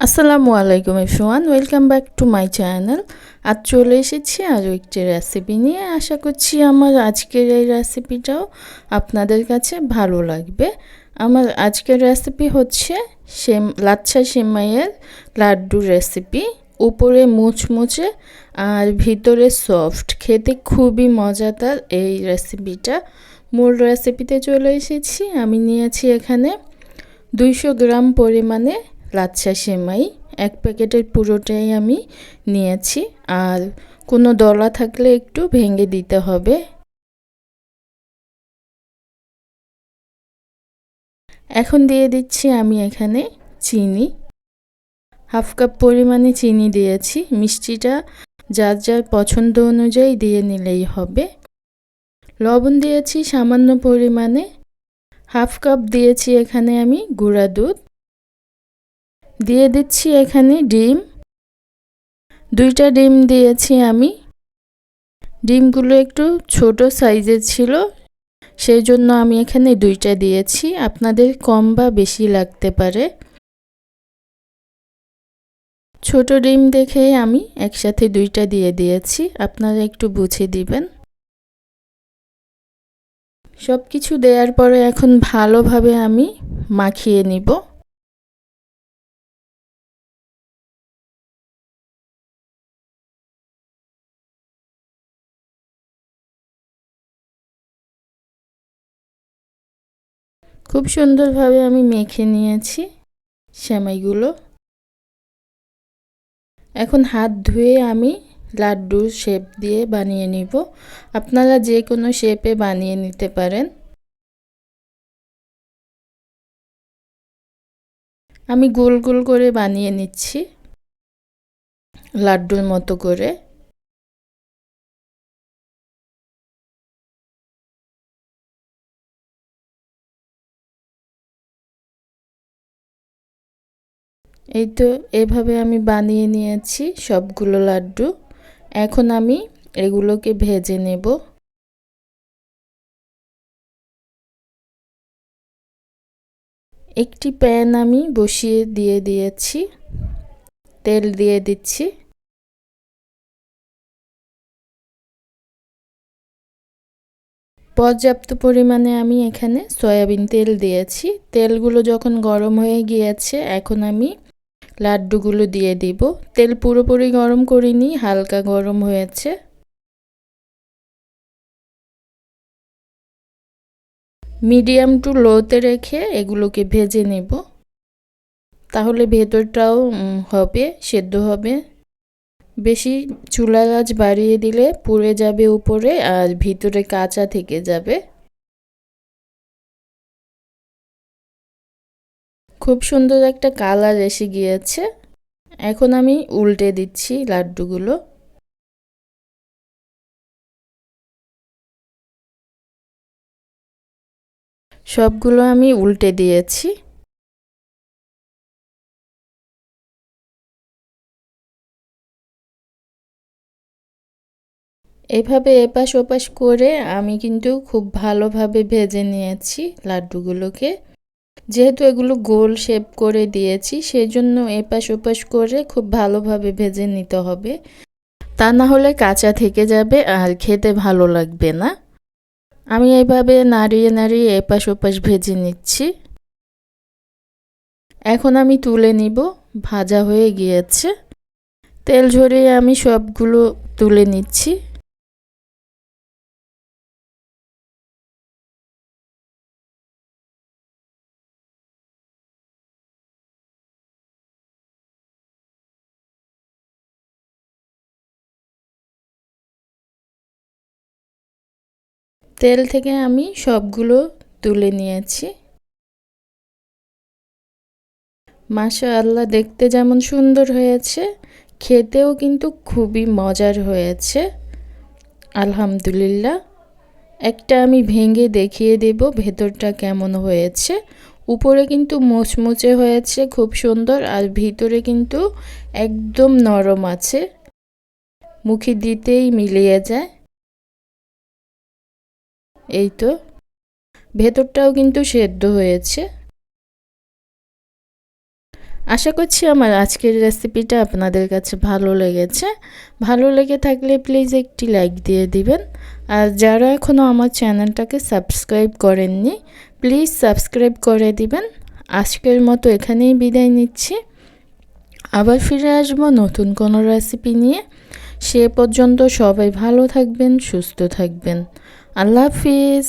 আসসালামু আলাইকুম everyone, welcome back to my channel. আজ চলে এসেছি আরও একটি রেসিপি নিয়ে। আশা করছি আমার আজকের এই রেসিপিটাও আপনাদের কাছে ভালো লাগবে। আমার আজকের রেসিপি হচ্ছে লাচ্ছা সেমাইয়ের লাড্ডু রেসিপি। উপরে মুচমুচে আর ভিতরে সফট, খেতে খুবই মজাদার এই রেসিপিটা। মূল রেসিপিতে চলে এসেছি। আমি নিয়েছি এখানে 200 গ্রাম পরিমাণে লাচ্ছা সেমাই। এক প্যাকেটের পুরোটাই আমি নিয়েছি, আর কোনো দলা থাকলে একটু ভেঙে দিতে হবে। এখন দিয়ে দিচ্ছি আমি এখানে চিনি। হাফ কাপ পরিমাণে চিনি দিয়েছি। মিষ্টিটা যার যার পছন্দ অনুযায়ী দিয়ে নিলেই হবে। লবণ দিয়েছি সামান্য পরিমাণে। হাফ কাপ দিয়েছি এখানে আমি গুঁড়া দুধ। দিয়ে দিচ্ছি এখানে ডিম। 2টা ডিম দিয়েছি আমি। ডিমগুলো একটু ছোট সাইজের ছিল, সেই জন্য আমি এখানে 2টা দিয়েছি। আপনাদের কম বা বেশি লাগতে পারে। ছোট ডিম দেখে আমি একসাথে 2টা দিয়ে দিয়েছি, আপনারা একটু বুঝে দিবেন। সব কিছু দেওয়ার পরে এখন ভালোভাবে আমি মাখিয়ে নিব। খুব সুন্দরভাবে আমি মেখে নিয়েছি সেমাইগুলো। এখন হাত ধুয়ে আমি লাড্ডুর শেপ দিয়ে বানিয়ে নিব। আপনারা যে কোনো শেপে বানিয়ে নিতে পারেন। আমি গোল গোল করে বানিয়ে নিচ্ছি লাড্ডুর মতো করে। এই তো এভাবে আমি বানিয়ে নিয়েছি সবগুলো লাড্ডু। এখন আমি এগুলোকে ভেজে নেব। একটি প্যান আমি বসিয়ে দিয়ে দিয়েছি, তেল দিয়ে দিচ্ছি। পর্যাপ্ত পরিমাণে আমি এখানে সয়াবিন তেল দিয়েছি। তেলগুলো যখন গরম হয়ে গিয়েছে, এখন আমি লাড্ডুগুলো দিয়ে দিব। তেল পুরোপুরি গরম করিনি, হালকা গরম হয়েছে। মিডিয়াম টু লোতে রেখে এগুলোকে ভেজে নেব, তাহলে ভেতরটাও হবে, সেদ্ধ হবে। বেশি চুলার আঁচ বাড়িয়ে দিলে পুড়ে যাবে উপরে, আর ভিতরে কাঁচা থেকে যাবে। খুব সুন্দর একটা কালার এসে গিয়েছে। এখন আমি উল্টে দিচ্ছি লাড্ডুগুলো। সবগুলো আমি উল্টে দিয়েছি। এভাবে এপাশ ওপাশ করে আমি কিন্তু খুব ভালোভাবে ভেজে নিয়েছি লাড্ডুগুলোকে। যেহেতু এগুলো গোল শেপ করে দিয়েছি, সেই জন্য এপাশ ওপাশ করে খুব ভালোভাবে ভেজে নিতে হবে। তা না হলে কাঁচা থেকে যাবে আর খেতে ভালো লাগবে না। আমি এইভাবে নাড়িয়ে নাড়িয়ে এপাশ ওপাশ ভেজে নিচ্ছি। এখন আমি তুলে নিব। ভাজা হয়ে গিয়েছে। তেল ঝরিয়ে আমি সবগুলো তুলে নিচ্ছি। তেল থেকে আমি সবগুলো তুলে নিয়েছি। মাশাআল্লাহ, দেখতে যেমন সুন্দর হয়েছে, খেতেও কিন্তু খুবই মজার হয়েছে। আলহামদুলিল্লাহ। একটা আমি ভেঙে দেখিয়ে দেব ভেতরটা কেমন হয়েছে। উপরে কিন্তু মুচমুচে হয়েছে খুব সুন্দর, আর ভিতরে কিন্তু একদম নরম আছে, মুখে দিতেই মিলিয়ে যায়। এই তো ভেতরটাও কিন্তু সেদ্ধ হয়েছে। আশা করছি আমার আজকের রেসিপিটা আপনাদের কাছে ভালো লেগেছে। ভালো লেগে থাকলে প্লিজ একটি লাইক দিয়ে দিবেন। আর যারা এখনও আমার চ্যানেলটাকে সাবস্ক্রাইব করেননি প্লিজ সাবস্ক্রাইব করে দিবেন। আজকের মতো এখানেই বিদায় নিচ্ছি। আবার ফিরে আসবো নতুন কোনো রেসিপি নিয়ে। সে পর্যন্ত সবাই ভালো থাকবেন, সুস্থ থাকবেন। আল্লাহ হাফিজ।